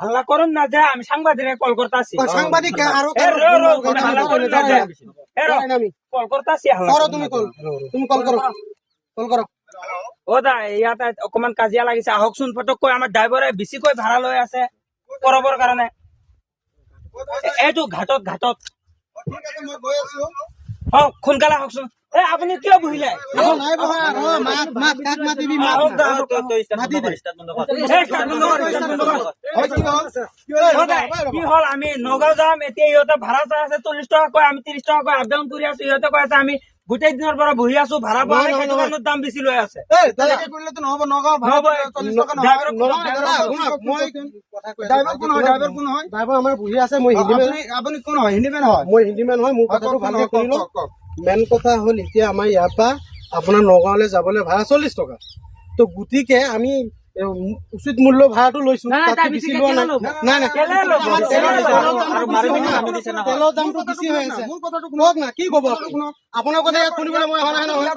হাল্লা করুন না যে আমি সাংবাদিক কল করতেছি। সাংবাদিক কল করতেছি। তুমি কল করো, কল করো। ও দা ইয়াতে অকমান কাজিয়া লাগিছে, আহকচোন ফটক কৈ। আমাৰ ড্ৰাইভাৰে বেছিকৈ ভাড়া লৈ আছে কৰবৰ কাৰণে। এইটো ঘাটত ঘাটত সোনকালে আহকচোন। আপুনি কিয় বহিলে? কি হল? আমি নগাঁও যাম এতিয়া। ইহঁতে ভাড়া চাই আছে 40 টকা কয়, আমি 30 টকা কৈ আপ ডাউন কৰি আছো। ইহঁতে কৈ আছে আমি গোটেই দিনৰ পৰা বহি আছো, ভাড়া পোৱা নাই, সেইটো কাৰণত দাম বেছি লৈ আছে। মেইন কথা হল এতিয়া আমাৰ ইয়াৰ পৰা আপোনাৰ নগাঁৱলৈ যাবলৈ ভাড়া 40 টকা। তো গতিকে আমি উচিত মূল্য ভাড়াটো লৈছো। তেলৰ দামটো বেছি হৈ আছে। কওক না, কি কব আপোনাৰ কথা ইয়াত শুনিবলৈ মই অহা নাই নহয়।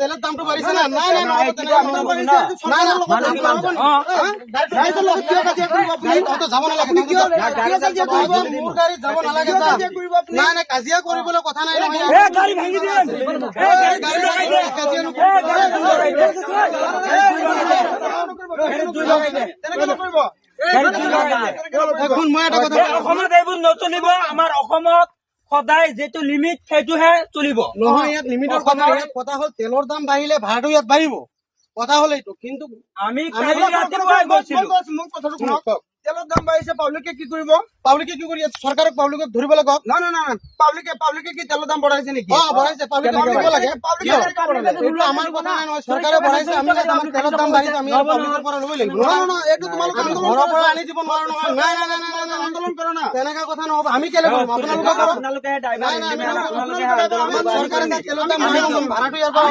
তেলৰ দামটো বাঢ়িছে না? নাই যাব নালাগে, কাজিয়া কৰিবলৈ কথা নাই নহয়। অসমত এইবোৰ নচলিব। আমাৰ অসমত সদায় যিটো লিমিট সেইটোহে চলিব। নহয়, ইয়াত লিমিটৰ কথা হ'ল তেলৰ দাম বাঢ়িলে ভাড়াটো ইয়াত বাঢ়িব। কথা হ'ল এইটো। কিন্তু আমি ৰাতিপুৱাই গৈছিলো। মোক কথাটো শুনক। তেলৰ দাম বাঢ়িছে, পাব্লিকে কি কৰিব? পাব্লিকে কি কৰি আছে? চৰকাৰক পাব্লিকক ধৰিবলৈ কওক। নহয়, পাব্লিকে কি তেলৰ দাম বঢ়াইছে নেকি? বঢ়াইছে, পাব্লিকে দিব লাগে। এইটো আমাৰ কথা নাই নহয়। চৰকাৰে বঢ়াইছে, আমি তেলৰ দাম বাঢ়িছে, আমি পাব্লিকৰ পৰা ল'বই লাগিব। নহয়, এইটো তোমালোকে ঘৰৰ পৰা আনি দিব নোৱাৰো নহয়। নাই, আন্দোলন কৰা না, তেনেকা কথা নহ'ব। আমি কেলে কৰিম? আপোনালোকে কৰক। চৰকাৰে তেলৰ দাম ভাড়াটো ইয়াৰ পৰা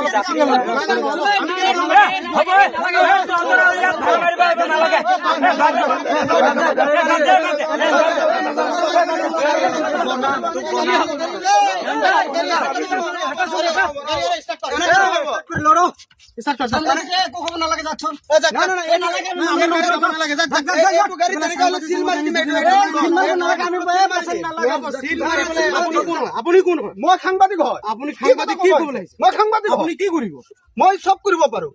আপুনি কোন? মই সাংবাদিক হয়। আপুনি সাংবাদিক কি কৰিব লাগিছে? মই সাংবাদিক। আপুনি কি কৰিব? মই চব কৰিব পাৰো।